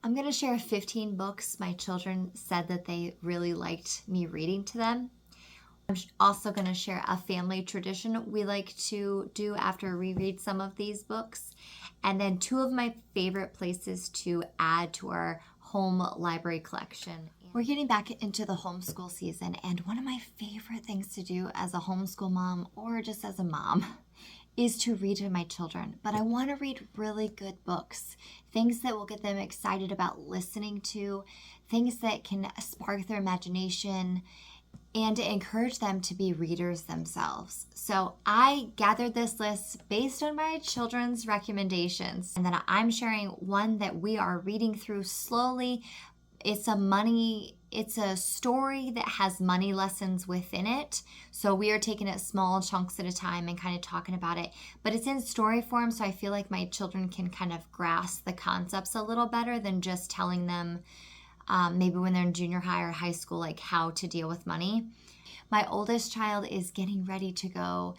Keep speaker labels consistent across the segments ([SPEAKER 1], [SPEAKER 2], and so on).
[SPEAKER 1] I'm going to share 15 books my children said that they really liked me reading to them. I'm also going to share a family tradition we like to do after we read some of these books. And then two of my favorite places to add to our home library collection. We're getting back into the homeschool season, and one of my favorite things to do as a homeschool mom or just as a mom is to read to my children. But I want to read really good books, things that will get them excited about listening to, things that can spark their imagination and to encourage them to be readers themselves. So I gathered this list based on my children's recommendations, and then I'm sharing one that we are reading through slowly. It's a story that has money lessons within it. So we are taking it small chunks at a time and kind of talking about it. But it's in story form, so I feel like my children can kind of grasp the concepts a little better than just telling them maybe when they're in junior high or high school, like how to deal with money. My oldest child is getting ready to go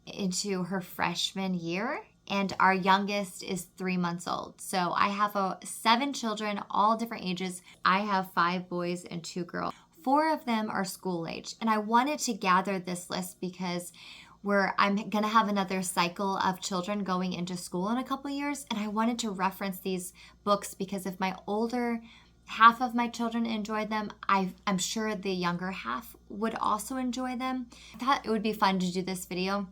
[SPEAKER 1] into her freshman year, and our youngest is 3 months old. So I have 7 children, all different ages. I have 5 boys and 2 girls. 4 of them are school age, and I wanted to gather this list because I'm going to have another cycle of children going into school in a couple years, and I wanted to reference these books because if my older half of my children enjoyed them, I'm sure the younger half would also enjoy them. I thought it would be fun to do this video.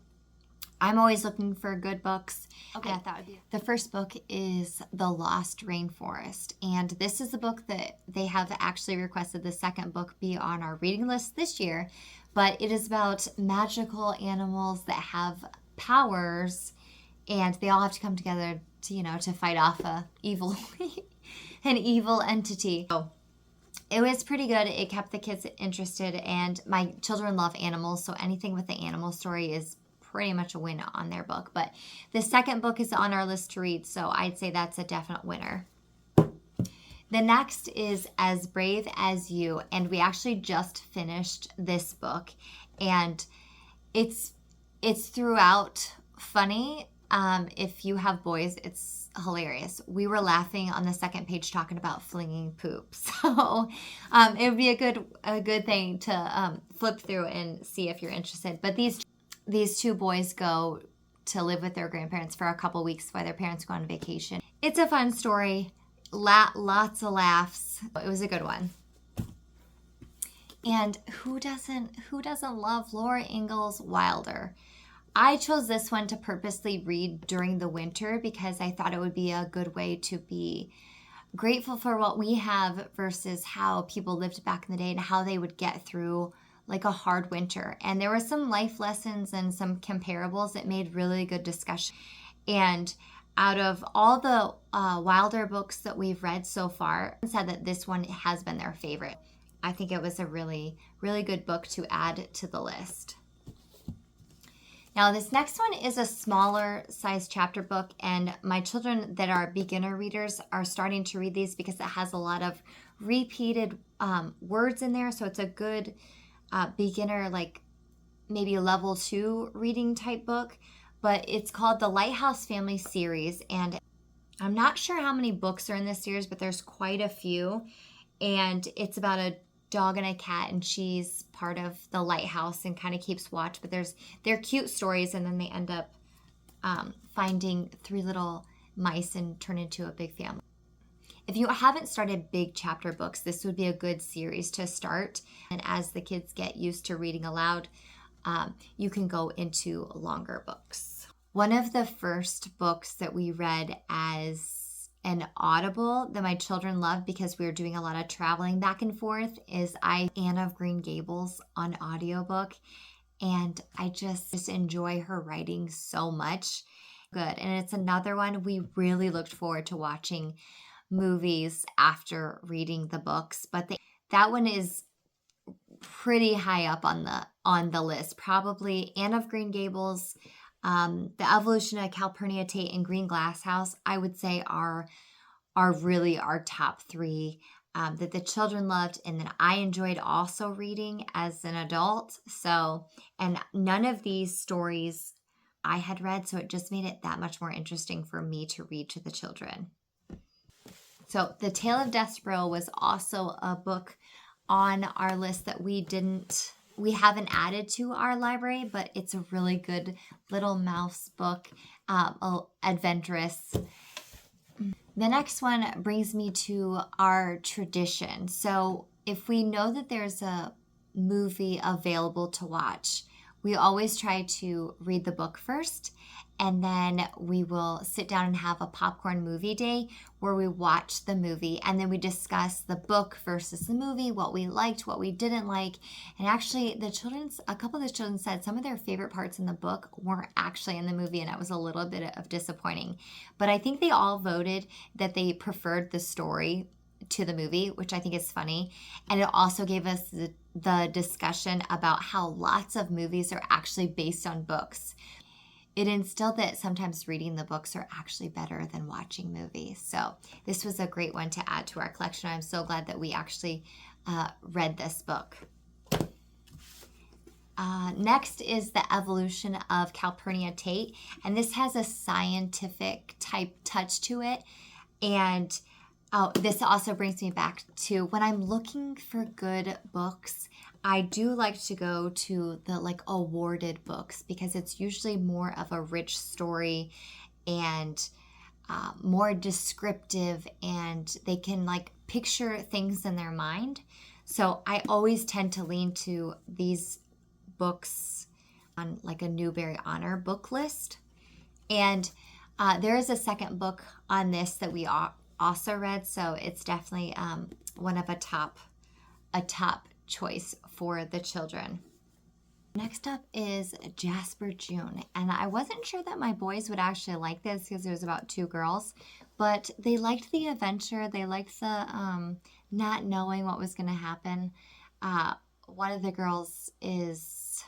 [SPEAKER 1] I'm always looking for good books. Okay, I thought would be. The first book is The Lost Rainforest, and this is a book that they have actually requested the second book be on our reading list this year, but it is about magical animals that have powers, and they all have to come together to fight off an evil entity. So it was pretty good. It kept the kids interested, and my children love animals, so anything with the animal story is pretty much a win on their book. But the second book is on our list to read, so I'd say that's a definite winner. The next is As Brave as You, and we actually just finished this book, and it's throughout funny. If you have boys, it's hilarious. We were laughing on the second page talking about flinging poop, so it would be a good thing to flip through and see if you're interested. But these 2 boys go to live with their grandparents for a couple weeks while their parents go on vacation. It's a fun story, lots of laughs. It was a good one. And who doesn't love Laura Ingalls Wilder? I chose this one to purposely read during the winter because I thought it would be a good way to be grateful for what we have versus how people lived back in the day and how they would get through like a hard winter. And there were some life lessons and some comparables that made really good discussion. And out of all the Wilder books that we've read so far, said that this one has been their favorite. I think it was a really, really good book to add to the list. Now, this next one is a smaller size chapter book, and my children that are beginner readers are starting to read these because it has a lot of repeated words in there. So it's a good beginner, like maybe level 2 reading type book. But it's called the Lighthouse Family Series, and I'm not sure how many books are in this series, but there's quite a few. And it's about a dog and a cat, and she's part of the lighthouse and kind of keeps watch, but they're cute stories, and then they end up finding 3 little mice and turn into a big family. If you haven't started big chapter books, this would be a good series to start, and as the kids get used to reading aloud, you can go into longer books. One of the first books that we read as an Audible that my children love because we were doing a lot of traveling back and forth is Anne of Green Gables on audiobook, and I just enjoy her writing so much. Good. And it's another one we really looked forward to watching movies after reading the books, but that one is pretty high up on the list. Probably Anne of Green Gables, The Evolution of Calpurnia Tate, and Green Glasshouse, I would say are really our top 3 that the children loved, and that I enjoyed also reading as an adult. So, and none of these stories I had read, so it just made it that much more interesting for me to read to the children. So The Tale of Despereaux was also a book on our list that we haven't added to our library, but it's a really good little mouse book, adventurous. The next one brings me to our tradition. So if we know that there's a movie available to watch, we always try to read the book first, and then we will sit down and have a popcorn movie day where we watch the movie and then we discuss the book versus the movie, what we liked, what we didn't like. And actually, a couple of the children said some of their favorite parts in the book weren't actually in the movie, and that was a little bit of disappointing. But I think they all voted that they preferred the story to the movie, which I think is funny. And it also gave us the discussion about how lots of movies are actually based on books. It instilled that sometimes reading the books are actually better than watching movies. So this was a great one to add to our collection. I'm so glad that we actually read this book. Next is The Evolution of Calpurnia Tate, and this has a scientific type touch to it. And this also brings me back to when I'm looking for good books, I do like to go to the awarded books because it's usually more of a rich story and more descriptive, and they can picture things in their mind. So I always tend to lean to these books on a Newbery Honor book list. And there is a second book on this that we also read, so it's definitely one of a top choice for the children. Next up is Jasper June, and I wasn't sure that my boys would actually like this because it was about two girls, but they liked the adventure. They liked the not knowing what was going to happen. One of the girls is,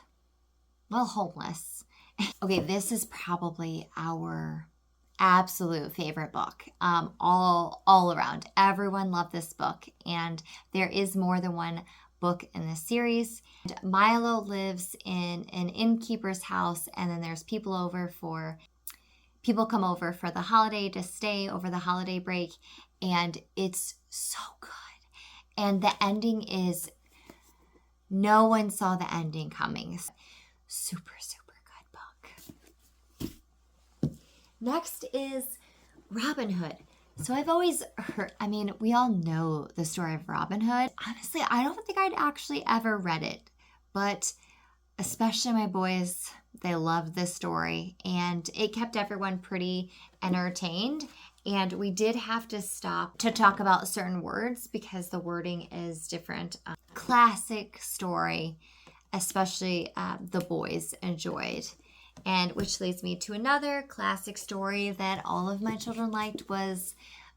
[SPEAKER 1] well, homeless. Okay, this is probably our absolute favorite book, all around. Everyone loved this book, and there is more than one book in the series. And Milo lives in an innkeeper's house, and then there's people come over for the holiday to stay over the holiday break, and it's so good. And the ending is, no one saw the ending coming. Super, super good book. Next is Robin Hood. So I've always heard, we all know the story of Robin Hood. Honestly, I don't think I'd actually ever read it, but especially my boys, they loved this story, and it kept everyone pretty entertained. And we did have to stop to talk about certain words because the wording is different. Classic story, especially the boys enjoyed. And which leads me to another classic story that all of my children liked was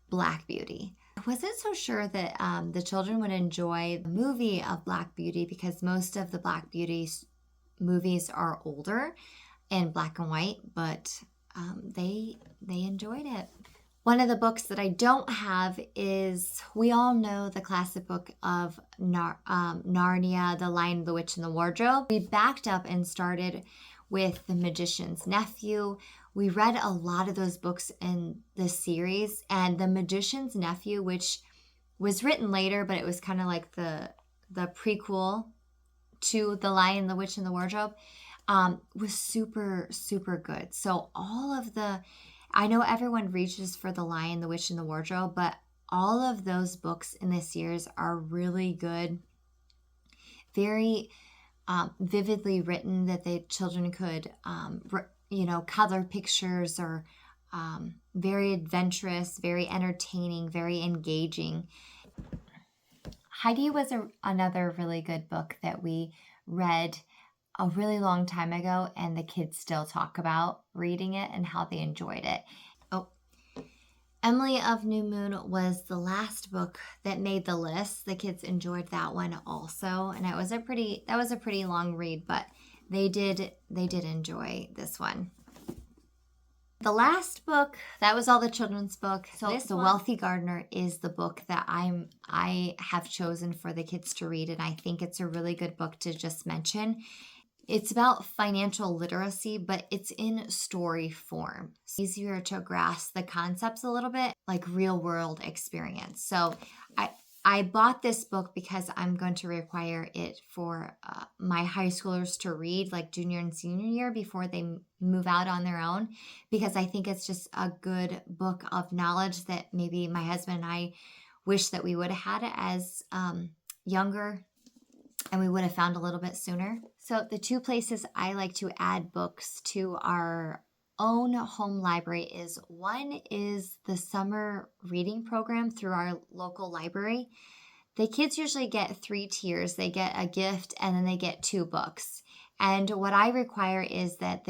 [SPEAKER 1] Black Beauty. I wasn't so sure that the children would enjoy the movie of Black Beauty because most of the Black Beauty movies are older and black and white, but they enjoyed it. One of the books that I don't have is, we all know the classic book of Narnia, The Lion, the Witch, and the Wardrobe. We backed up and started with The Magician's Nephew. We read a lot of those books in the series, and The Magician's Nephew, which was written later, but it was kind of like the prequel to The Lion, the Witch, and the Wardrobe, was super, super good. So I know everyone reaches for The Lion, the Witch, and the Wardrobe, but all of those books in this series are really good. Very vividly written that the children could, color pictures, or very adventurous, very entertaining, very engaging. Heidi was another really good book that we read a really long time ago, and the kids still talk about reading it and how they enjoyed it. Oh, Emily of New Moon was the last book that made the list. The kids enjoyed that one also, and that was a pretty long read, but they did enjoy this one. The last book, that was all the children's book. So The Wealthy Gardener is the book that I have chosen for the kids to read, and I think it's a really good book to just mention. It's about financial literacy, but it's in story form. It's easier to grasp the concepts a little bit, like real world experience. So I I bought this book because I'm going to require it for my high schoolers to read, like junior and senior year, before they move out on their own. Because I think it's just a good book of knowledge that maybe my husband and I wish that we would have had it as younger, and we would have found a little bit sooner. So, the two places I like to add books to our own home library is one is the summer reading program through our local library. The kids usually get three tiers. They get a gift and then they get two books. And what I require is that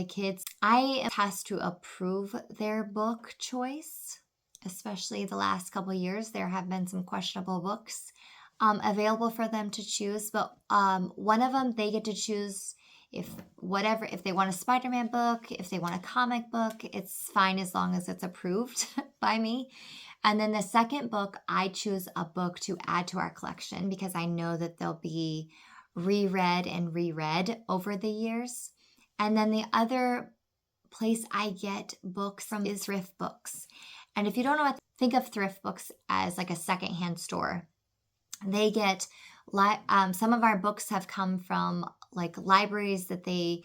[SPEAKER 1] I am tasked to approve their book choice, especially the last couple of years. There have been some questionable books available for them to choose, but one of them they get to choose if they want a Spider-Man book, if they want a comic book, it's fine as long as it's approved by me. And then the second book, I choose a book to add to our collection because I know that they'll be reread and reread over the years. And then the other place I get books from is thrift books. And if you don't know what, think of thrift books as like a secondhand store. They get some of our books have come from like libraries that they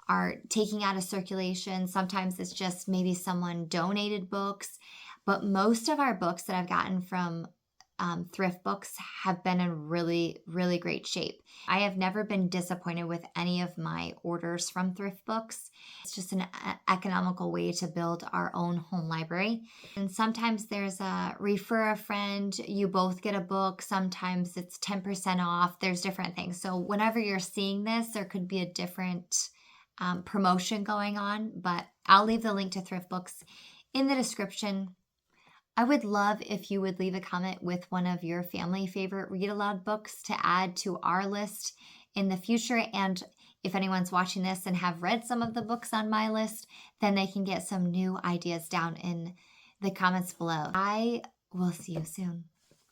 [SPEAKER 1] are taking out of circulation. Sometimes it's just maybe someone donated books, but most of our books that I've gotten from thrift books have been in really, really great shape. I have never been disappointed with any of my orders from thrift books. It's just an economical way to build our own home library. And sometimes there's a refer a friend, you both get a book. Sometimes it's 10% off. There's different things. So whenever you're seeing this, there could be a different promotion going on, but I'll leave the link to thrift books in the description. I would love if you would leave a comment with one of your family favorite read aloud books to add to our list in the future. And if anyone's watching this and have read some of the books on my list, then they can get some new ideas down in the comments below. I will see you soon.